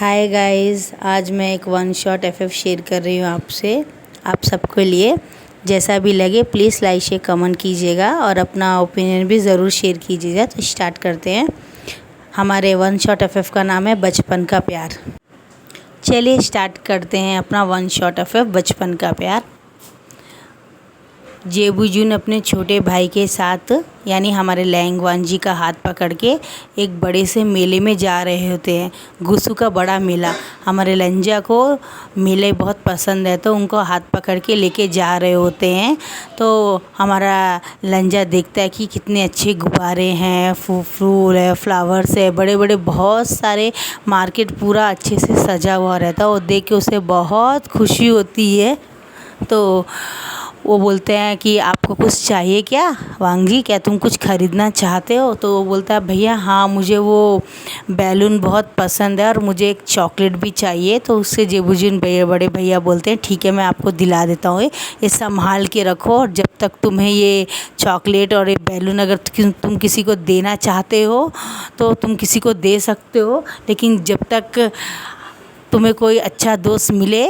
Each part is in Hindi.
हाय गाइस, आज मैं एक वन शॉट एफएफ शेयर कर रही हूँ आपसे, आप सबके लिए। जैसा भी लगे प्लीज़ लाइक शेयर कमेंट कीजिएगा और अपना ओपिनियन भी ज़रूर शेयर कीजिएगा। तो स्टार्ट करते हैं। हमारे वन शॉट एफएफ का नाम है बचपन का प्यार। चलिए स्टार्ट करते हैं अपना वन शॉट एफएफ बचपन का प्यार। जेबूजून अपने छोटे भाई के साथ यानी हमारे लैंगवान जी का हाथ पकड़ के एक बड़े से मेले में जा रहे होते हैं। गुसू का बड़ा मेला। हमारे लंजा को मेले बहुत पसंद है तो उनको हाथ पकड़ के लेके जा रहे होते हैं। तो हमारा लंजा देखता है कि कितने अच्छे गुब्बारे हैं, फूल है, फ्लावर्स है, बड़े बड़े बहुत सारे। मार्केट पूरा अच्छे से सजा हुआ रहता है और देख के उसे बहुत खुशी होती है। तो वो बोलते हैं कि आपको कुछ चाहिए क्या वांग जी, क्या तुम कुछ ख़रीदना चाहते हो? तो वो बोलता है भैया हाँ, मुझे वो बैलून बहुत पसंद है और मुझे एक चॉकलेट भी चाहिए। तो उससे जेबूजून बड़े भैया बोलते हैं ठीक है, मैं आपको दिला देता हूँ, ये संभाल के रखो और जब तक तुम्हें ये चॉकलेट और ये बैलून अगर तुम किसी को देना चाहते हो तो तुम किसी को दे सकते हो, लेकिन जब तक तुम्हें कोई अच्छा दोस्त मिले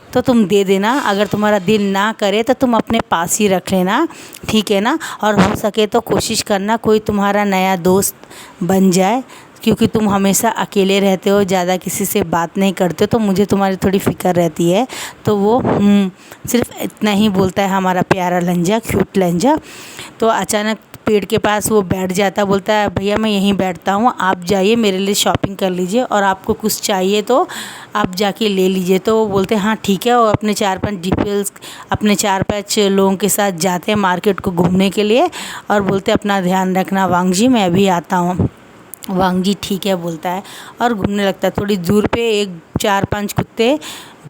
तो तुम दे देना। अगर तुम्हारा दिल ना करे तो तुम अपने पास ही रख लेना, ठीक है ना? और हो सके तो कोशिश करना कोई तुम्हारा नया दोस्त बन जाए, क्योंकि तुम हमेशा अकेले रहते हो, ज़्यादा किसी से बात नहीं करते हो, तो मुझे तुम्हारी थोड़ी फ़िक्र रहती है। तो वो सिर्फ इतना ही बोलता है हमारा प्यारा लंजा, क्यूट लंजा। तो अचानक पेड़ के पास वो बैठ जाता, बोलता है भैया मैं यहीं बैठता हूँ, आप जाइए मेरे लिए शॉपिंग कर लीजिए और आपको कुछ चाहिए तो आप जाके ले लीजिए। तो वो बोलते हैं हाँ ठीक है, और अपने 4-5 लोगों के साथ जाते हैं मार्केट को घूमने के लिए और बोलते हैं अपना ध्यान रखना वांग जी, मैं अभी आता हूँ। वांग जी ठीक है बोलता है और घूमने लगता है। थोड़ी दूर पे एक 4-5 कुत्ते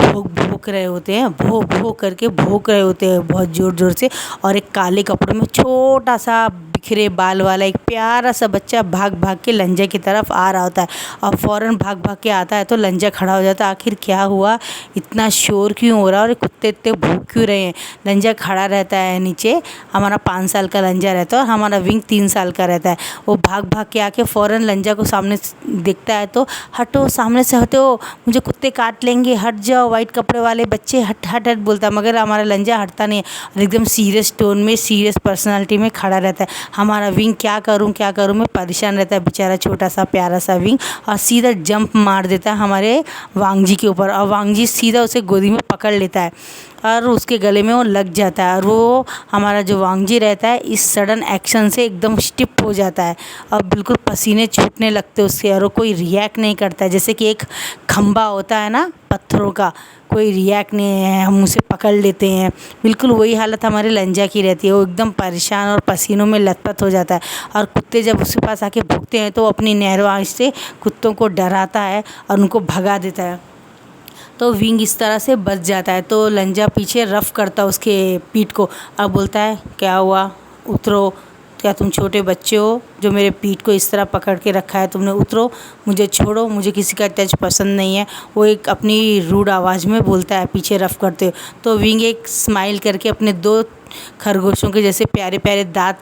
भौंक रहे होते हैं, भौ करके भौंक रहे होते हैं बहुत ज़ोर ज़ोर से, और एक काले कपड़ों में छोटा सा बिखरे बाल वाला एक प्यारा सा बच्चा भाग भाग के लंजा की तरफ आ रहा होता है और फ़ौरन भाग भाग के आता है। तो लंजा खड़ा हो जाता है, आखिर क्या हुआ, इतना शोर क्यों हो रहा है और कुत्ते इतने भूख क्यों रहे हैं? लंजा खड़ा रहता है नीचे। हमारा 5 साल का लंजा रहता है और हमारा विंग 3 साल का रहता है। वो भाग भाग के आके फ़ौरन लंजा को सामने देखता है तो हटो, सामने से हटो, मुझे कुत्ते काट लेंगे, हट जाओ वाइट कपड़े वाले बच्चे, हट हट हट बोलता है। मगर हमारा लंजा हटता नहीं है और एकदम सीरियस टोन में, सीरियस पर्सनालिटी में खड़ा रहता है। हमारा विंग क्या करूं मैं परेशान रहता है बेचारा छोटा सा प्यारा सा विंग, और सीधा जंप मार देता है हमारे वांग जी के ऊपर और वांग जी सीधा उसे गोदी में पकड़ लेता है और उसके गले में वो लग जाता है। और वो हमारा जो वांग जी रहता है इस सडन एक्शन से एकदम स्टिप हो जाता है और बिल्कुल पसीने छूटने लगते उसके, और वो कोई रिएक्ट नहीं करता है। जैसे कि एक खंबा होता है ना पत्थरों का, कोई रिएक्ट नहीं है, हम उसे पकड़ लेते हैं, बिल्कुल वही हालत हमारे लंजा की रहती है। वो एकदम परेशान और पसीनों में लथपथ हो जाता है और कुत्ते जब उसके पास आके भौंकते हैं तो वो अपनी नहरों आँच से कुत्तों को डराता है और उनको भगा देता है। तो विंग इस तरह से बच जाता है। तो लंजा पीछे रफ़ करता है उसके पीठ को और बोलता है क्या हुआ, उतरो, क्या तुम छोटे बच्चे हो जो मेरे पीठ को इस तरह पकड़ के रखा है तुमने? उतरो, मुझे छोड़ो, मुझे किसी का टच पसंद नहीं है। वो एक अपनी रूड आवाज़ में बोलता है पीछे रफ़ करते हुए। तो विंग एक स्माइल करके अपने 2 खरगोशों के जैसे प्यारे प्यारे दांत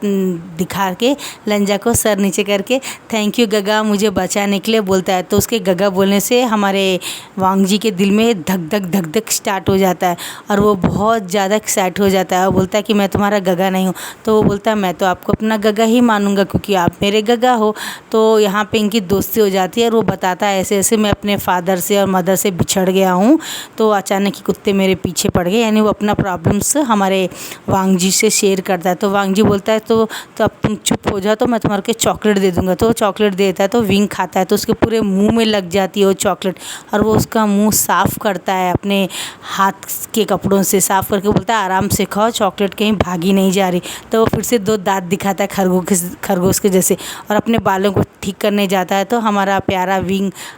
दिखा के लंजा को सर नीचे करके थैंक यू गगा, मुझे बचाने के लिए बोलता है। तो उसके गगा बोलने से हमारे वांग जी के दिल में धक धक स्टार्ट हो जाता है और वो बहुत ज़्यादा एक्साइट हो जाता है और बोलता है कि मैं तुम्हारा गगा नहीं हूँ। तो वो बोलता है मैं तो आपको अपना गगा ही मानूंगा क्योंकि आप मेरे गगा हो। तो यहाँ पे इनकी दोस्ती हो जाती है और वो बताता है ऐसे ऐसे मैं अपने फादर से और मदर से बिछड़ गया हूँ, तो अचानक ही कुत्ते मेरे पीछे पड़ गए। यानी वो अपना प्रॉब्लम्स हमारे वांग जी से शेयर करता है। तो वांग जी बोलता है तो अब तुम चुप हो जाओ तो मैं तुम्हारे को चॉकलेट दे दूंगा। तो वो चॉकलेट देता है तो विंग खाता है तो उसके पूरे मुंह में लग जाती है वो चॉकलेट और वो उसका मुंह साफ़ करता है अपने हाथ के कपड़ों से, साफ़ करके बोलता है आराम से खाओ, चॉकलेट कहीं भागी नहीं जा रही। तो वो फिर से 2 दांत दिखाता है खरगोश के जैसे और अपने बालों को ठीक करने जाता है। तो हमारा प्यारा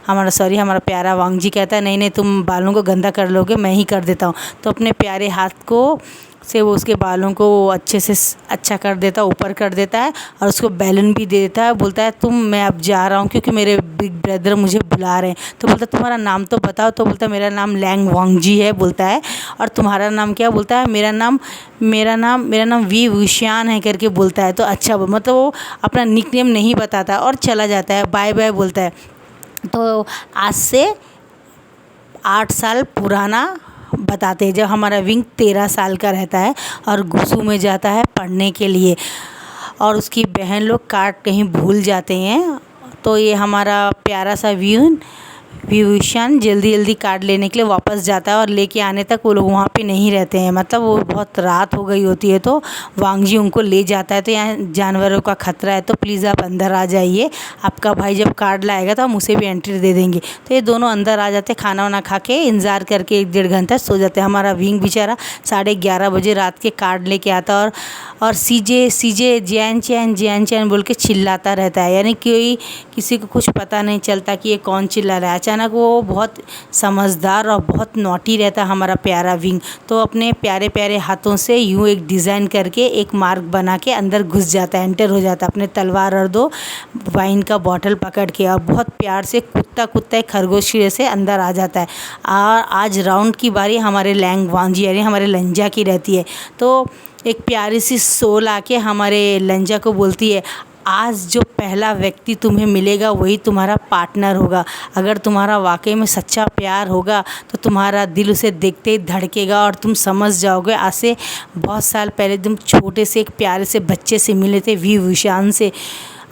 हमारा प्यारा वांग जी कहता है नहीं नहीं, तुम बालों को गंदा कर लोगे, मैं ही कर देता हूँ। तो अपने प्यारे हाथ को से वो उसके बालों को अच्छे से अच्छा कर देता है, ऊपर कर देता है और उसको बैलून भी दे देता है। बोलता है मैं अब जा रहा हूँ क्योंकि मेरे बिग ब्रदर मुझे बुला रहे हैं। तो बोलता है तुम्हारा नाम तो बताओ। तो बोलता है मेरा नाम लैंग वांग जी है बोलता है। और तुम्हारा नाम क्या? बोलता है मेरा नाम वी विशान है करके बोलता है। तो अच्छा, मतलब वो अपना निकनेम नहीं बताता और चला जाता है, बाय बाय बोलता है। तो आज से 8 साल पुराना बताते हैं, जब हमारा विंग 13 साल का रहता है और गुसू में जाता है पढ़ने के लिए और उसकी बहन लोग कार्ड कहीं भूल जाते हैं। तो ये हमारा प्यारा सा विभूषण जल्दी जल्दी कार्ड लेने के लिए वापस जाता है और लेके आने तक वो लोग वहाँ पे नहीं रहते हैं, मतलब वो बहुत रात हो गई होती है। तो वांगजी उनको ले जाता है, तो यहाँ जानवरों का खतरा है, तो प्लीज़ आप अंदर आ जाइए, आपका भाई जब कार्ड लाएगा तो हम उसे भी एंट्री दे देंगे। तो ये दोनों अंदर आ जाते, खाना वाना खा के इंतज़ार करके 1-1.5 घंटा सो जाते हैं। हमारा विंग बेचारा 11:30 बजे रात के कार्ड लेके आता और सीजे जैन चैन बोल के चिल्लाता रहता है, यानी किसी को कुछ पता नहीं चलता कि ये कौन चिल्ला रहा है। अचानक वो बहुत समझदार और बहुत नॉटी रहता है हमारा प्यारा विंग, तो अपने प्यारे प्यारे हाथों से यूँ एक डिज़ाइन करके एक मार्क बना के अंदर घुस जाता है, एंटर हो जाता है अपने तलवार और 2 वाइन का बॉटल पकड़ के, और बहुत प्यार से कुत्ता एक खरगोश से अंदर आ जाता है। और आज राउंड की बारी हमारे लैंग वांगजी यानी हमारे लंजा की रहती है। तो एक प्यारी सी सोल आके हमारे लंजा को बोलती है, आज जो पहला व्यक्ति तुम्हें मिलेगा वही तुम्हारा पार्टनर होगा। अगर तुम्हारा वाकई में सच्चा प्यार होगा तो तुम्हारा दिल उसे देखते ही धड़केगा और तुम समझ जाओगे आज से बहुत साल पहले तुम छोटे से एक प्यारे से बच्चे से मिले थे विभूषण से,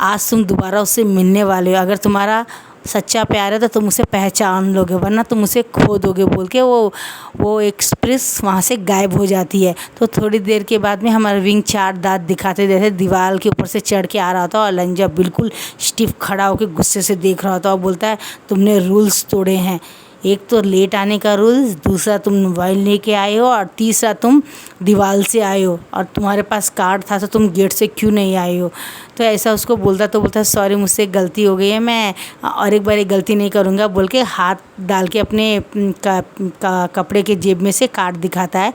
आज तुम दोबारा उससे मिलने वाले हो। अगर तुम्हारा सच्चा प्यार है तो तुम उसे पहचान लोगे, वरना तुम उसे खो दोगे बोल के वो एक्सप्रेस वहाँ से गायब हो जाती है। तो थोड़ी देर के बाद में हमारा विंग 4 दांत दिखाते जैसे दीवार के ऊपर से चढ़ के आ रहा था और लंजा बिल्कुल स्टिफ खड़ा होकर गुस्से से देख रहा था और बोलता है, तुमने रूल्स तोड़े हैं, एक तो लेट आने का रूल्स, दूसरा तुम मोबाइल लेके आए हो और तीसरा तुम दीवार से आए हो, और तुम्हारे पास कार्ड था तो तुम गेट से क्यों नहीं आए हो। तो ऐसा उसको बोलता, तो बोलता है सॉरी मुझसे गलती हो गई है, मैं और एक बार गलती नहीं करूँगा बोल के हाथ डाल के अपने कपड़े के जेब में से कार्ड दिखाता है।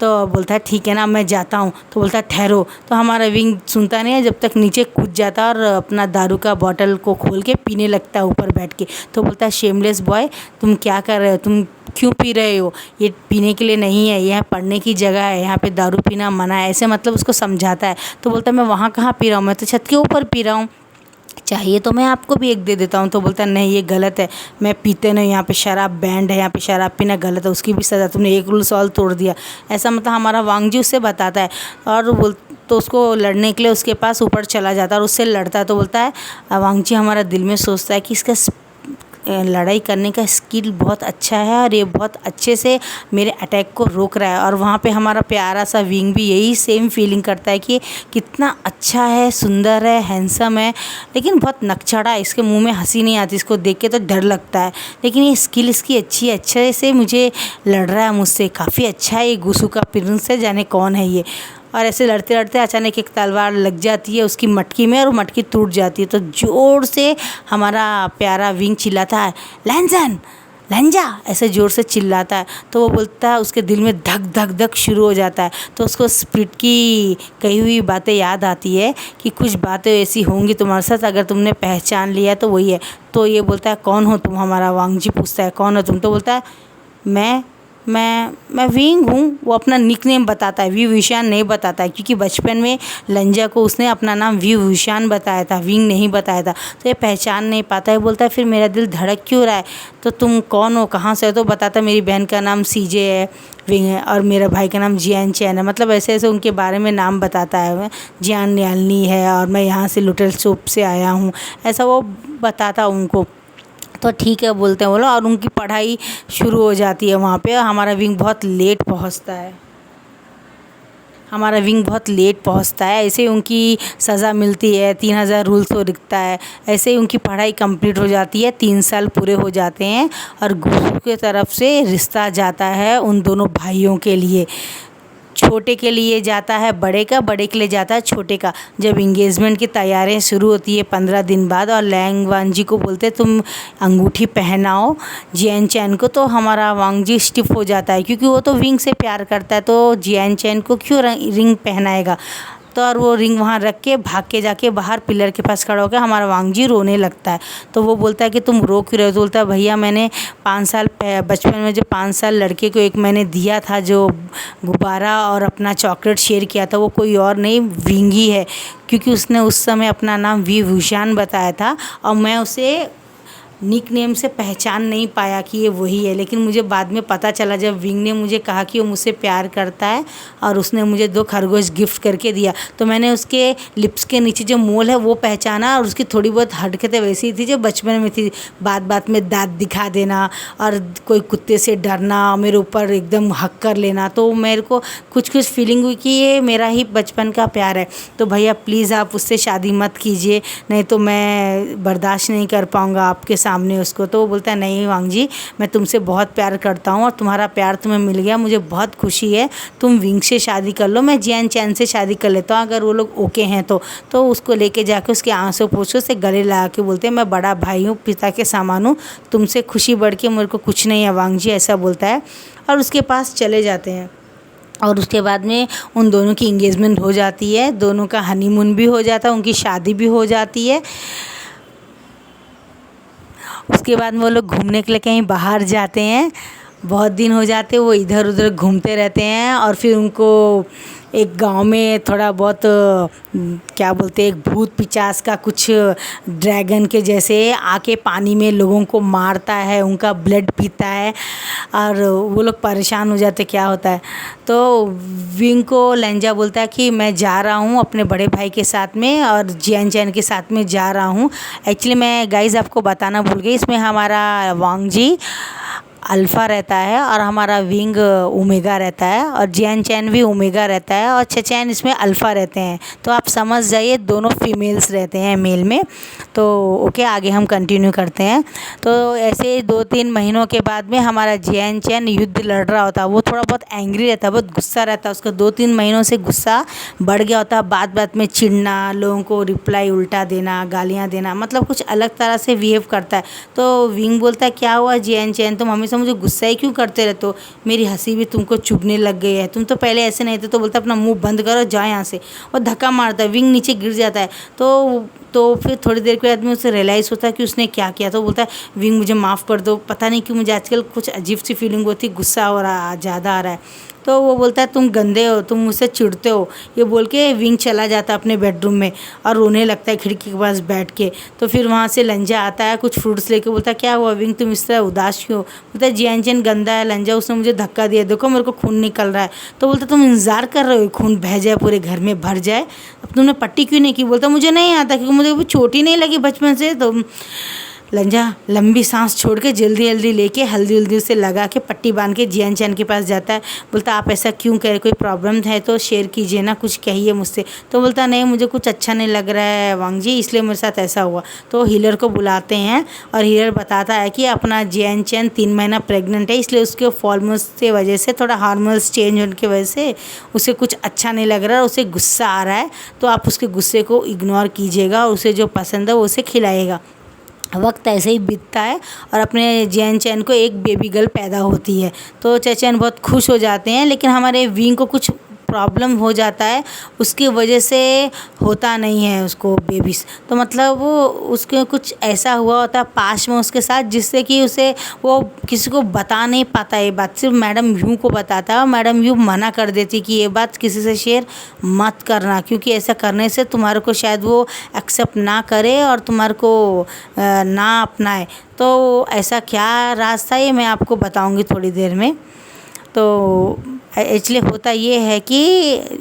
तो बोलता है ठीक है ना मैं जाता हूँ। तो बोलता है ठहरो। तो हमारा विंग सुनता नहीं है, जब तक नीचे कूद जाता है और अपना दारू का बॉटल को खोल के पीने लगता है ऊपर बैठ के। तो बोलता है शेमलेस बॉय तुम क्या कर रहे हो, तुम क्यों पी रहे हो, ये पीने के लिए नहीं है, यह पढ़ने की जगह है, यहाँ पे दारू पीना मना है, ऐसे मतलब उसको समझाता है। तो बोलता है मैं वहाँ कहाँ पी रहा हूँ, मैं तो छत के ऊपर पी रहा हूँ, चाहिए तो मैं आपको भी एक दे देता हूँ। तो बोलता है नहीं ये गलत है, मैं पीते नहीं, यहाँ पे शराब बैंड है, यहाँ पे शराब पीना गलत है, उसकी भी सज़ा, तुमने एक रूल्स और तोड़ दिया, ऐसा मतलब हमारा वांगजी उससे बताता है। और तो उसको लड़ने के लिए उसके पास ऊपर चला जाता है और उससे लड़ता है। तो बोलता है वांगजी हमारा दिल में सोचता है कि इसका लड़ाई करने का स्किल बहुत अच्छा है और ये बहुत अच्छे से मेरे अटैक को रोक रहा है। और वहाँ पे हमारा प्यारा सा विंग भी यही सेम फीलिंग करता है कि कितना अच्छा है, सुंदर है, हैंडसम है, लेकिन बहुत नकचढ़ा है, इसके मुंह में हंसी नहीं आती, इसको देख के तो डर लगता है, लेकिन ये स्किल इसकी अच्छी है, अच्छे से मुझे लड़ रहा है मुझसे, काफ़ी अच्छा है, ये गुसू का प्रिंस है, जाने कौन है ये। और ऐसे लड़ते लड़ते अचानक एक तलवार लग जाती है उसकी मटकी में और वो मटकी टूट जाती है। तो ज़ोर से हमारा प्यारा विंग चिल्लाता है लैंजन लंजा, ऐसे ज़ोर से चिल्लाता है। तो वो बोलता है, उसके दिल में धक धक धक शुरू हो जाता है। तो उसको स्प्रिट की कही हुई बातें याद आती है कि कुछ बातें ऐसी होंगी तुम्हारे साथ, अगर तुमने पहचान लिया तो वही है। तो ये बोलता है कौन हो तुम, हमारा वांगजी पूछता है कौन हो तुम। तो बोलता है मैं विंग हूँ। वो अपना निकनेम बताता है, विभूषण नहीं बताता है, क्योंकि बचपन में लंजा को उसने अपना नाम विभूषण बताया था, विंग नहीं बताया था, तो ये पहचान नहीं पाता है। बोलता है फिर मेरा दिल धड़क क्यों रहा है, तो तुम कौन हो, कहाँ से हो। तो बताता मेरी बहन का नाम सीजे है, विंग है, और मेरा भाई का नाम जियान चैन है, मतलब ऐसे ऐसे उनके बारे में नाम बताता है। जियान न्यालनी है और मैं यहाँ से लुटेल सोप से आया हूँ, ऐसा वो बताता उनको। तो ठीक है बोलते हैं वो लोग, और उनकी पढ़ाई शुरू हो जाती है वहाँ पे। हमारा विंग बहुत लेट पहुँचता है, ऐसे ही उनकी सज़ा मिलती है, 3000 रूल्स को दिखता है, ऐसे ही उनकी पढ़ाई कंप्लीट हो जाती है, 3 साल पूरे हो जाते हैं और गुरु के तरफ से रिश्ता जाता है उन दोनों भाइयों के लिए। छोटे के लिए जाता है बड़े का, बड़े के लिए जाता है छोटे का। जब इंगेजमेंट की तैयारियां शुरू होती है 15 दिन बाद, और लैंग वांगजी को बोलते तुम अंगूठी पहनाओ जियान चैन को, तो हमारा वांगजी स्टिफ हो जाता है, क्योंकि वो तो विंग से प्यार करता है, तो जियान चैन को क्यों रिंग पहनाएगा। तो और वो रिंग वहाँ रख के भाग के जाके बाहर पिलर के पास खड़ा होकर हमारा वांगजी रोने लगता है। तो वो बोलता है कि तुम रो क्यों रहे हो। तो बोलता है भैया मैंने 5 साल बचपन में जो 5 साल लड़के को एक मैंने दिया था, जो गुब्बारा और अपना चॉकलेट शेयर किया था, वो कोई और नहीं विंग ही है, क्योंकि उसने उस समय अपना नाम विभूषण बताया था और मैं उसे निक नेम से पहचान नहीं पाया कि ये वही है, लेकिन मुझे बाद में पता चला जब विंग ने मुझे कहा कि वो मुझसे प्यार करता है और उसने मुझे 2 खरगोश गिफ्ट करके दिया। तो मैंने उसके लिप्स के नीचे जो मोल है वो पहचाना, और उसकी थोड़ी बहुत हरकतें वैसी थी जो बचपन में थी, बात बात में दाँत दिखा देना और कोई कुत्ते से डरना, मेरे ऊपर एकदम हक कर लेना। तो मेरे को कुछ कुछ फीलिंग हुई कि ये मेरा ही बचपन का प्यार है। तो भैया प्लीज़ आप उससे शादी मत कीजिए, नहीं तो मैं बर्दाश्त नहीं कर पाऊँगा आपके सामने उसको। तो वो बोलता है नहीं वांग जी, मैं तुमसे बहुत प्यार करता हूँ और तुम्हारा प्यार तुम्हें मिल गया, मुझे बहुत खुशी है। तुम विंग से शादी कर लो, मैं जियान चैन से शादी कर लेता हूँ, अगर वो लोग ओके हैं तो उसको लेके जाके उसके आंसू पोछो से गले लगा के बोलते हैं मैं बड़ा भाई हूँ, पिता के समान हूँ, तुमसे खुशी बढ़ के मेरे को कुछ नहीं है वांग जी, ऐसा बोलता है और उसके पास चले जाते हैं। और उसके बाद में उन दोनों की इंगेजमेंट हो जाती है, दोनों का हनीमून भी हो जाता है, उनकी शादी भी हो जाती है। उसके बाद में वो लोग घूमने के लिए कहीं बाहर जाते हैं, बहुत दिन हो जाते वो इधर उधर घूमते रहते हैं। और फिर उनको एक गांव में थोड़ा बहुत क्या बोलते हैं, एक भूत पिचास का कुछ ड्रैगन के जैसे आके पानी में लोगों को मारता है, उनका ब्लड पीता है और वो लोग परेशान हो जाते क्या होता है। तो विंग को लेंजा बोलता है कि मैं जा रहा हूँ अपने बड़े भाई के साथ में और जियान चैन के साथ में जा रहा हूँ। एक्चुअली मैं गाइज़ आपको बताना भूल गई, इसमें हमारा वांग जी अल्फ़ा रहता है और हमारा विंग ओमेगा रहता है और जियान चैन भी ओमेगा रहता है और चैन इसमें अल्फ़ा रहते हैं। तो आप समझ जाइए दोनों फीमेल्स रहते हैं मेल में। तो ओके, आगे हम कंटिन्यू करते हैं। तो ऐसे 2-3 महीनों के बाद में हमारा जियान चैन युद्ध लड़ रहा होता है, वो थोड़ा बहुत एंग्री रहता है, बहुत गुस्सा रहता है, उसका 2-3 महीनों से गुस्सा बढ़ गया होता है, बात बात में चिढ़ना, लोगों को रिप्लाई उल्टा देना, गालियाँ देना, मतलब कुछ अलग तरह से बिहेव करता है। तो विंग बोलता है क्या हुआ जियान चैन, तुम हमेशा मुझे गुस्सा ही क्यों करते रहते हो, मेरी हंसी भी तुमको चुभने लग गई है, तुम तो पहले ऐसे नहीं थे। तो बोलता है अपना मुंह बंद करो, जाओ यहाँ से, और धक्का मारता है, विंग नीचे गिर जाता है। तो फिर थोड़ी देर के बाद में उसे रियलाइज़ होता है कि उसने क्या किया। तो बोलता है विंग मुझे माफ़ कर दो, पता नहीं क्यों मुझे आजकल कुछ अजीब सी फीलिंग होती, गुस्सा हो रहा ज़्यादा आ रहा है। तो वो बोलता है तुम गंदे हो, तुम मुझसे चिढ़ते हो, ये बोल के विंग चला जाता है अपने बेडरूम में और रोने लगता है खिड़की के पास बैठ के। तो फिर वहाँ से लंजा आता है कुछ फ्रूट्स लेके, बोलता है क्या हुआ विंग, तुम इस तरह उदास क्यों। बोलता है जियान चैन गंदा है लंजा, उसने मुझे धक्का दिया, देखो मेरे को खून निकल रहा है। तो बोलता तुम इंतज़ार कर रहे हो खून बह जाए, पूरे घर में भर जाए, अब तुमने पट्टी क्यों नहीं की। बोलता मुझे नहीं आता क्योंकि मुझे चोट ही नहीं लगी बचपन से। तो लंजा लंबी सांस छोड़ के जल्दी जल्दी लेके हल्दी उल्दी उसे लगा के पट्टी बांध के जियान चैन के पास जाता है। बोलता आप ऐसा क्यों कह रहे, कोई प्रॉब्लम है तो शेयर कीजिए ना, कुछ कहिए मुझसे। तो बोलता नहीं मुझे कुछ अच्छा नहीं लग रहा है वांग जी, इसलिए मेरे साथ ऐसा हुआ। तो हीलर को बुलाते हैं और हीलर बताता है कि अपना जियान चैन 3 महीना प्रेग्नेंट है, इसलिए उसके फॉर्मोन्स की वजह से, थोड़ा हार्मोन्स चेंज होने की वजह से उसे कुछ अच्छा नहीं लग रहा है, उसे गुस्सा आ रहा है। तो आप उसके गुस्से को इग्नोर कीजिएगा और उसे जो पसंद है वो उसे खिलाएगा। वक्त ऐसे ही बीतता है और अपने जियान चैन को एक बेबी गर्ल पैदा होती है। तो चैन बहुत खुश हो जाते हैं, लेकिन हमारे विंग को कुछ प्रॉब्लम हो जाता है, उसकी वजह से होता नहीं है उसको बेबीज। तो मतलब वो उसके कुछ ऐसा हुआ होता है पास में उसके साथ, जिससे कि उसे वो किसी को बता नहीं पाता, ये बात सिर्फ मैडम यू को बताता है और मैडम यू मना कर देती कि ये बात किसी से शेयर मत करना, क्योंकि ऐसा करने से तुम्हारे को शायद वो एक्सेप्ट ना करे और तुम्हारे को ना अपनाए। तो ऐसा क्या राज था ये मैं आपको बताऊंगी थोड़ी देर में। तो एक्चुअली होता ये है कि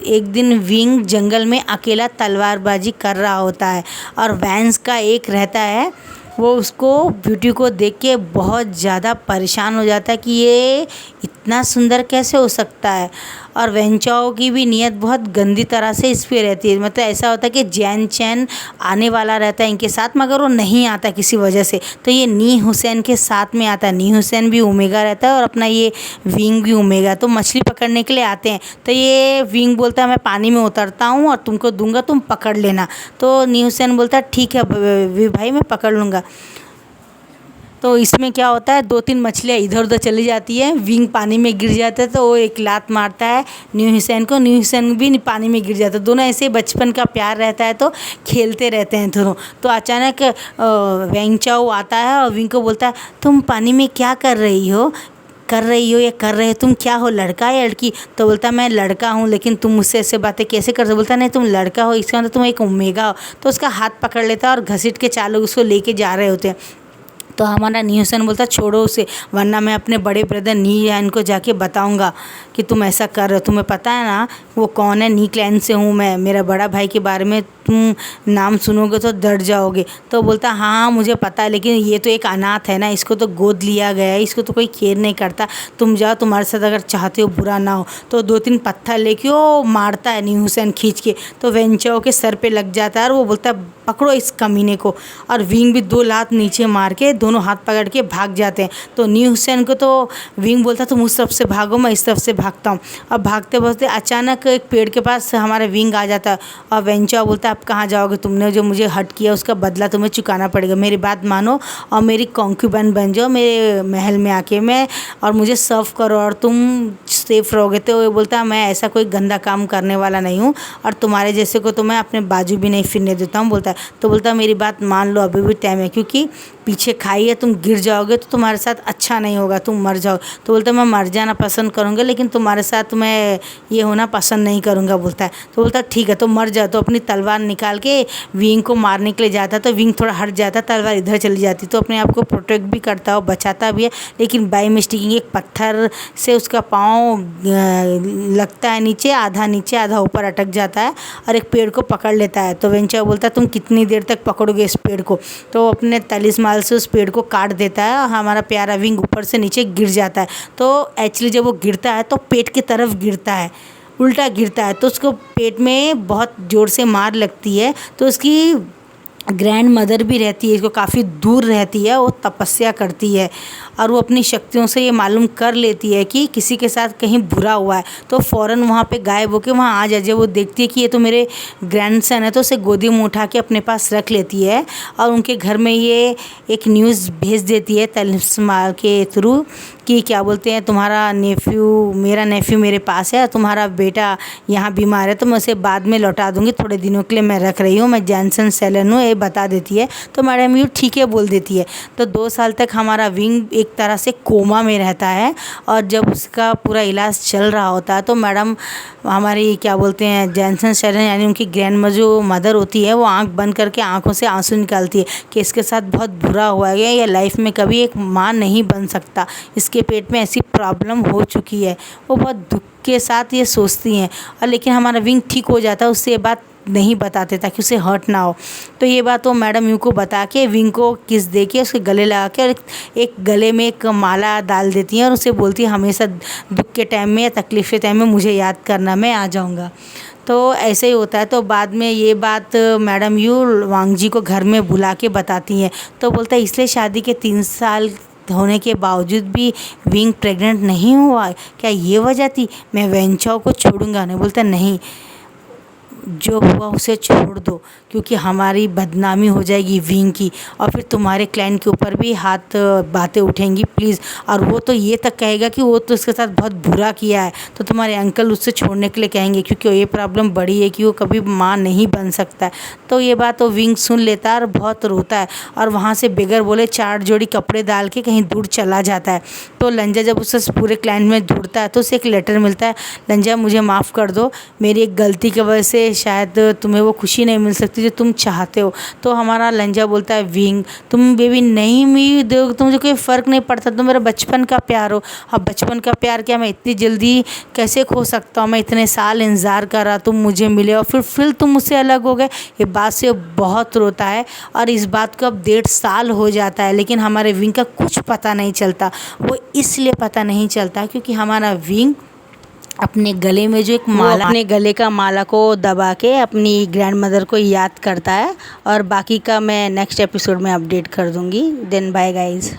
एक दिन विंग जंगल में अकेला तलवारबाजी कर रहा होता है और वैंस का एक रहता है, वो उसको ब्यूटी को देख के बहुत ज़्यादा परेशान हो जाता है कि ये इतना सुंदर कैसे हो सकता है। और वेंचाओ की भी नीयत बहुत गंदी तरह से इस पे रहती है, मतलब ऐसा होता है कि जियान चैन आने वाला रहता है इनके साथ, मगर वो नहीं आता किसी वजह से। तो ये नी हुसैन के साथ में आता है, नी हुसैन भी ओमेगा रहता है और अपना ये विंग भी ओमेगा। तो मछली पकड़ने के लिए आते हैं, तो ये विंग बोलता है मैं पानी में उतरता हूँ और तुमको दूंगा, तुम पकड़ लेना। तो नी हुसैन बोलता है ठीक है भाई मैं पकड़ लूँगा। तो इसमें क्या होता है 2-3 मछलियाँ इधर उधर चली जाती है, विंग पानी में गिर जाता है, तो वो एक लात मारता है न्यू हुसैन को, न्यू हुसैन भी पानी में गिर जाता है। दोनों ऐसे बचपन का प्यार रहता है तो खेलते रहते हैं दोनों। तो अचानक वेंचाओ आता है और विंग को बोलता है तुम पानी में क्या कर रही हो या कर रहे हो, तुम क्या हो, लड़का या लड़की। तो बोलता मैं लड़का हूँ, लेकिन तुम मुझसे ऐसे बातें कैसे कर रहे हो। बोलता नहीं तुम लड़का हो, इसका मतलब तुम एक ओमेगा हो। तो उसका हाथ पकड़ लेता है और घसीट के 4 लोग उसको लेके जा रहे होते हैं। तो हमारा न्यूसन बोलता छोड़ो उसे, वरना मैं अपने बड़े ब्रदर नी यान को जाके बताऊंगा कि तुम ऐसा कर रहे हो। तुम्हें पता है ना वो कौन है, नी क्लैन से हूँ मैं, मेरा बड़ा भाई के बारे में तुम नाम सुनोगे तो डर जाओगे। तो बोलता हाँ मुझे पता है, लेकिन ये तो एक अनाथ है ना, इसको तो गोद लिया गया है, इसको तो कोई केयर नहीं करता। तुम जाओ, तुम्हारे साथ अगर चाहते हो बुरा ना हो। तो 2-3 पत्थर लेके वो मारता है न्यूसन खींच के, तो वेंचाओ के सर पे लग जाता है और वो बोलता है पकड़ो इस कमीने को। और विंग भी 2 लात नीचे मार के दोनों हाथ पकड़ के भाग जाते हैं। तो न्यूसन को तो विंग बोलता तुम उस तरफ से भागो, मैं इस तरफ से भागता हूँ। अब भागते भागते अचानक एक पेड़ के पास हमारा विंग आ जाता है और वेंचाओ बोलता है आप कहाँ जाओगे, तुमने जो मुझे हर्ट किया उसका बदला तुम्हें चुकाना पड़ेगा, मेरी बात मानो और मेरी कॉन्क्यूबेन बन जाओ मेरे महल में आके, मैं और मुझे सर्व करो और तुम सेफ रहोगे। तो वो बोलता है मैं ऐसा कोई गंदा काम करने वाला नहीं हूँ और तुम्हारे जैसे को तो मैं अपने बाजू भी नहीं फिरने देता हूँ बोलता है। तो बोलता है मेरी बात मान लो, अभी भी टाइम है, क्योंकि पीछे खाई है, तुम गिर जाओगे तो तुम्हारे साथ अच्छा नहीं होगा, तुम मर जाओ। तो बोलता है मैं मर जाना पसंद करूँगा, लेकिन तुम्हारे साथ मैं ये होना पसंद नहीं करूँगा बोलता है। तो बोलता है ठीक है तो मर जाओ। तो अपनी तलवार निकाल के विंग को मारने के लिए जाता है, तो विंग थोड़ा हट जाता है, तलवार इधर चली जाती, तो अपने आप को प्रोटेक्ट भी करता है और बचाता भी है। लेकिन बाई मिस्टेकिंग एक पत्थर से उसका पाँव लगता है नीचे आधा ऊपर अटक जाता है और एक पेड़ को पकड़ लेता है। तो वेंचा बोलता है तुम कितनी देर तक पकड़ोगे इस पेड़ को। तो अपने तलिस्माल से उस पेड़ को काट देता है और हमारा प्यारा विंग ऊपर से नीचे गिर जाता है। तो एक्चुअली जब वो गिरता है तो पेट की तरफ गिरता है, उल्टा गिरता है, तो उसको पेट में बहुत ज़ोर से मार लगती है। तो उसकी ग्रैंड मदर भी रहती है, इसको काफ़ी दूर रहती है, वो तपस्या करती है और वो अपनी शक्तियों से ये मालूम कर लेती है कि किसी के साथ कहीं बुरा हुआ है। तो फ़ौरन वहाँ पे गायब होकर वहाँ आ जाए। जब वो देखती है कि ये तो मेरे ग्रैंडसन है, तो उसे गोदी में उठा के अपने पास रख लेती है और उनके घर में ये एक न्यूज़ भेज देती है तलिस्मा के थ्रू कि क्या बोलते हैं मेरा नेफ्यू मेरे पास है, तुम्हारा बेटा यहाँ बीमार है, तो मैं उसे बाद में लौटा दूँगी, थोड़े दिनों के लिए मैं रख रही हूँ, मैं जैनसन सेलन हूँ, ये बता देती है। तो मैडम यू ठीक है बोल देती है। तो 2 साल तक हमारा विंग एक तरह से कोमा में रहता है और जब उसका पूरा इलाज चल रहा होता है तो मैडम हमारी क्या बोलते हैं जैनसन सेलन यानी उनकी ग्रैंड जो मदर होती है वो आंख बंद करके आंखों से आंसू निकालती है कि इसके साथ बहुत बुरा हुआ है, या लाइफ में कभी एक माँ नहीं बन सकता, इसके पेट में ऐसी प्रॉब्लम हो चुकी है। वो बहुत दुख के साथ ये सोचती हैं और लेकिन हमारा विंग ठीक हो जाता है, उससे ये बात नहीं बताते ताकि उसे हर्ट ना हो। तो ये बात वो मैडम यू को बता के विंग को किस दे के उसके गले लगा के और एक गले में एक माला डाल देती हैं और उसे बोलती है हमेशा दुख के टाइम में या तकलीफ़ के टाइम में मुझे याद करना, मैं आ जाऊँगा। तो ऐसे ही होता है। तो बाद में ये बात मैडम यू वांग जी को घर में बुला के बताती हैं। तो बोलता है इसलिए शादी के 3 साल होने के बावजूद भी विंग प्रेग्नेंट नहीं हुआ, क्या ये वजह थी? मैं वेंचाओ को छोड़ूंगा नहीं। बोलता नहीं, जो हुआ उसे छोड़ दो, क्योंकि हमारी बदनामी हो जाएगी विंग की और फिर तुम्हारे क्लाइंट के ऊपर भी बातें उठेंगी प्लीज़। और वो तो ये तक कहेगा कि वो तो उसके साथ बहुत बुरा किया है, तो तुम्हारे अंकल उससे छोड़ने के लिए कहेंगे, क्योंकि ये प्रॉब्लम बड़ी है कि वो कभी माँ नहीं बन सकता है। तो ये बात वो विंग सुन लेता है और बहुत रोता है और वहाँ से बगैर बोले 4 जोड़ी कपड़े डाल के कहीं दूर चला जाता है। तो लंजा जब उसे पूरे क्लाइंट में ढूंढता है तो उसे एक लेटर मिलता है, लंजा मुझे माफ़ कर दो, मेरी एक गलती की वजह से शायद तुम्हें वो खुशी नहीं मिल सकती जो तुम चाहते हो। तो हमारा लंजा बोलता है विंग तुम बेबी नहीं भी दो, तो मुझे कोई फ़र्क नहीं पड़ता, तुम मेरा बचपन का प्यार हो। अब बचपन का प्यार क्या मैं इतनी जल्दी कैसे खो सकता हूँ? मैं इतने साल इंतज़ार कर रहा, तुम मुझे मिले और फिर तुम मुझसे अलग हो गए। ये बात से बहुत रोता है और इस बात को अब 1.5 साल हो जाता है, लेकिन हमारे विंग का कुछ पता नहीं चलता। वो इसलिए पता नहीं चलता क्योंकि हमारा विंग अपने गले में जो एक माला, अपने गले का माला को दबा के अपनी ग्रैंड मदर को याद करता है। और बाकी का मैं नेक्स्ट एपिसोड में अपडेट कर दूँगी। Then bye guys.